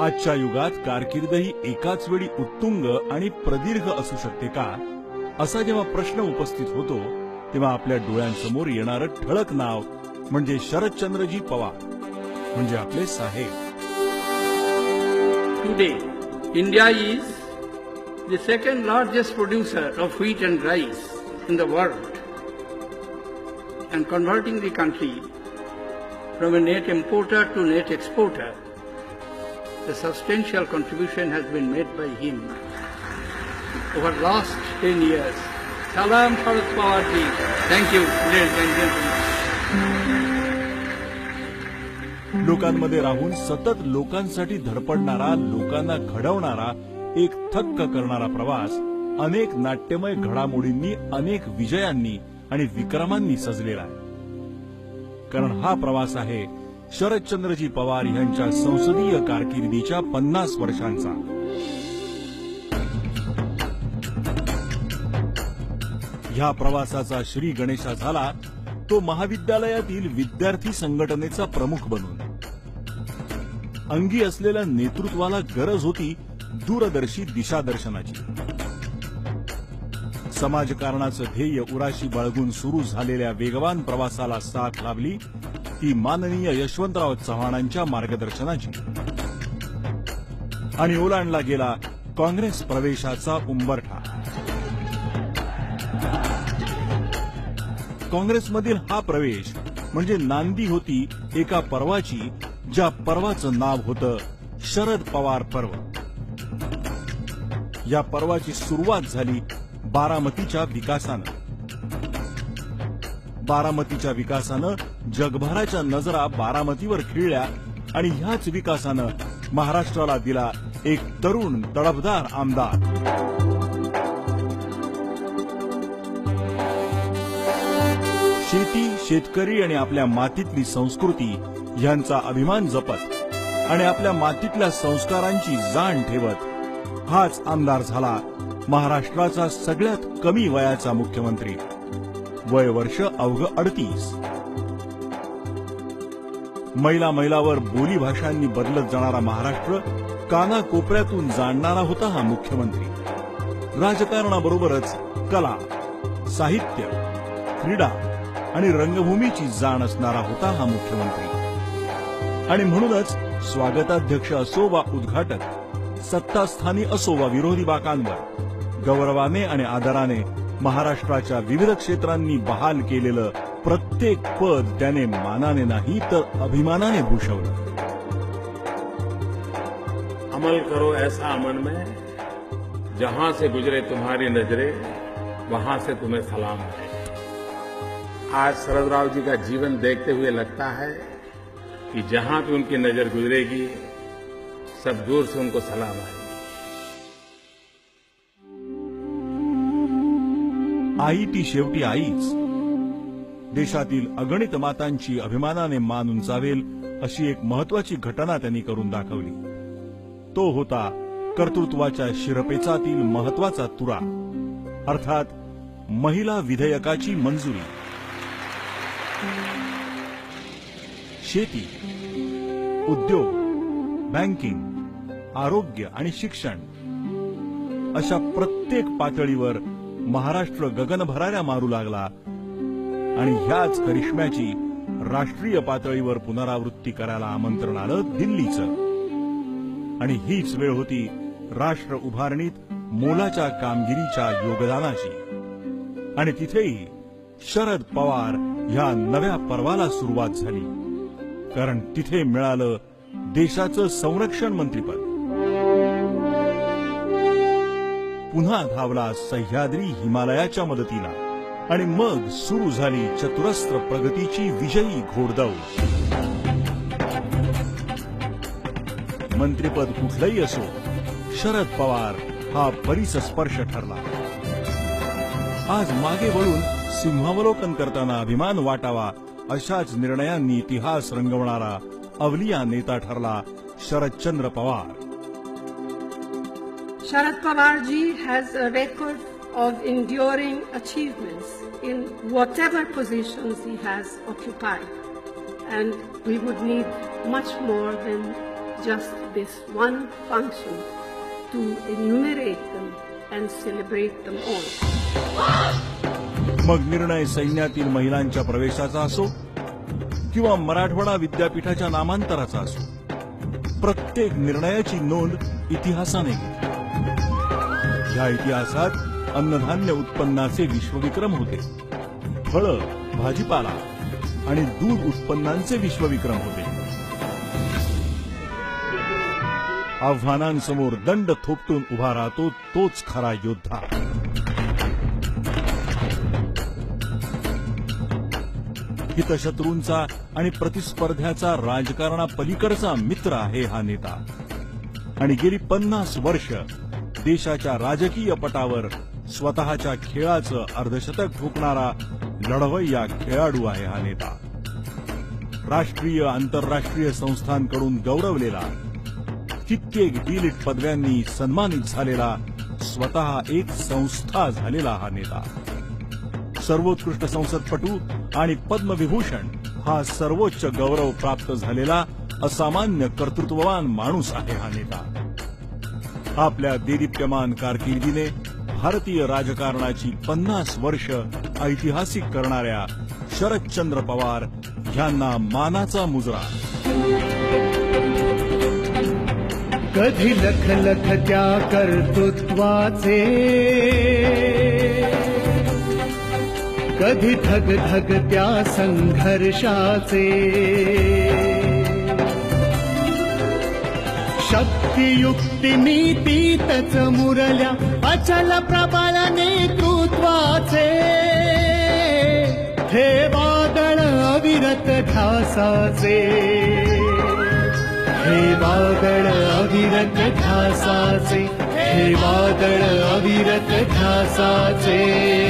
आजच्या युगात कारकीर्द ही एकाच वेळी उत्तुंग आणि प्रदीर्घ असू शकते का, असा जेव्हा प्रश्न उपस्थित होतो तेव्हा आपल्या डोळ्यांसमोर येणारं ठळक नाव म्हणजे शरदचंद्रजी पवार, म्हणजे आपले साहेब. Today, India is the second largest producer of wheat and rice in the world, and converting the country from a net importer to net exporter. A substantial contribution has been made by him over the last 10 years. Salam Sharad Pawar ji. Thank you, ladies and gentlemen. लोकांमध्ये राहून सतत लोकांसाठी धडपडणारा, लोकांना घडवणारा, एक थक्क करणारा प्रवास अनेक नाट्यमय घडामोडींनी, अनेक विजयांनी आणि विक्रमांनी सजलेला आहे. कारण हा प्रवास आहे शरदचंद्रजी पवार यांच्या संसदीय कारकिर्दीच्या 50 वर्षांचा. ह्या प्रवासाचा श्री गणेशा झाला तो महाविद्यालयातील विद्यार्थी संघटनेचा प्रमुख बनून. अंगी असलेल्या नेतृत्वाला गरज होती दूरदर्शी दिशादर्शनाची. समाजकारणाचं ध्येय उराशी बाळगून सुरू झालेल्या वेगवान प्रवासाला साथ लाभली ती माननीय यशवंतराव चव्हाणांच्या मार्गदर्शनाची. आणि ओलांडला गेला काँग्रेस प्रवेशाचा उंबरठा. काँग्रेसमधील हा प्रवेश म्हणजे नांदी होती एका पर्वाची, ज्या पर्वाचं नाव होतं शरद पवार पर्व. या पर्वाची सुरुवात झाली बारामतीच्या विकासानं. बारामतीच्या विकासानं जगभराच्या नजरा बारामतीवर खिळल्या आणि ह्याच विकासानं महाराष्ट्राला दिला एक तरुण तडफदार आमदार. शेती, शेतकरी आणि आपल्या मातीतली संस्कृती यांचा अभिमान जपत आणि आपल्या मातीतल्या संस्कारांची जाण ठेवत हाच आमदार झाला महाराष्ट्राचा सगळ्यात कमी वयाचा मुख्यमंत्री. वय वर्ष अवघ 38. मैलावर बोली भाषांनी बदलत जाणारा महाराष्ट्र कानाकोपऱ्यातून जाणणारा होता हा मुख्यमंत्री. राजकारणाबरोबरच कला, साहित्य, क्रीडा आणि रंगभूमीची जाण असणारा होता हा मुख्यमंत्री. आणि म्हणूनच स्वागताध्यक्ष असो वा उद्घाटक, सत्तास्थानी असो वा विरोधी बाकांवर गौरवाने आणि आदराने महाराष्ट्राच्या विविध क्षेत्रांनी बहाल केलेलं प्रत्येक पद त्याने मानाने नाही तर अभिमानाने भूषवलं. अमल करो ऐसा अमन में, जहां से गुजरे तुम्हारी नजरे वहां से तुम्हें सलाम है. आज शरदराव जी का जीवन देखते हुए लगता है कि जहां भी उनकी नजर गुजरेगी सब दूर से उनको सलाम आएगी. आई ती शेवटी आईच. देशातील अगणित मातांची अभिमानाने मान उंचावेल अशी एक महत्वाची घटना त्यांनी करून दाखवली. तो होता कर्तृत्वाच्या शिरपेचातील महत्वाचा तुरा, अर्थात महिला विधेयकाची मंजुरी. शेती, उद्योग, बँकिंग, आरोग्य आणि शिक्षण अशा प्रत्येक पातळीवर महाराष्ट्र गगनभराऱ्या मारू लागला आणि ह्याच करिश्म्याची राष्ट्रीय पातळीवर पुनरावृत्ती करायला आमंत्रण आलं दिल्लीचं. आणि हीच वेळ होती राष्ट्र उभारणीत मोलाच्या कामगिरीच्या योगदानाची. आणि तिथेही शरद पवार ह्या नव्या पर्वाला सुरुवात झाली, कारण तिथे मिळालं देशाचं संरक्षण मंत्रीपद. पुन्हा धावला सह्याद्री हिमालयाच्या मदतीला आणि मग सुरू झाली चतुरस्र प्रगतीची विजयी घोडदौड. मंत्रिपद कुठलंही असो, शरद पवार हा परिसस्पर्श ठरला. आज मागे वळून सिंहावलोकन करताना अभिमान वाटावा अशाच निर्णयांनी इतिहास रंगवणारा अवलिया नेता ठरला Sharadchandra Pawar. Sharad Pawar ji has a record of enduring achievements in whatever positions he has occupied, and we would need much more than just this one function to enumerate them and celebrate them all. मग निर्णय सैन्यातील महिलांच्या प्रवेशाचा असो किंवा मराठवाडा विद्यापीठाच्या नामांतराचा असो, प्रत्येक निर्णयाची नोंद इतिहासाने घेतली. या इतिहासात अन्नधान्य उत्पन्नाचे विश्वविक्रम होते, फळं, भाजीपाला आणि दूध उत्पन्नांचे विश्वविक्रम होते. आव्हानांसमोर दंड थोपटून उभा राहतो तोच खरा योद्धा. हितशत्रूंचा आणि प्रतिस्पर्ध्याचा राजकारणापलीकडचा मित्र आहे हा नेता. आणि गेली 50 वर्ष देशाच्या राजकीय पटावर स्वतःच्या खेळाचं अर्धशतक ठोकणारा लढवय्या खेळाडू आहे हा नेता. राष्ट्रीय आंतरराष्ट्रीय संस्थांकडून गौरवलेला, कित्येक डीलिट पदव्यांनी सन्मानित झालेला, स्वतः एक संस्था झालेला हा नेता. सर्वोत्कृष्ट संसदपटू आणि पद्मविभूषण हा सर्वोच्च गौरव प्राप्त झालेला असामान्य कर्तृत्ववान माणूस आहे हा नेता. आपल्या देदीप्यमान कारकिर्दीने भारतीय राजकारणाची 50 वर्ष ऐतिहासिक करणाऱ्या शरदचंद्र पवार यांना मानाचा मुजरा. कधी लख लख त्या कर्तृत्वाचे, कधी धग धग त्या संघर्षाचे. शक्ती युक्ती नीतीतच मुरल्या अचल प्रबळ नेतृत्वाचे. हे वादळ अविरत ध्यासाचे, हे वादळ अविरत ध्यासाचे, हे वादळ अविरत ध्यासाचे.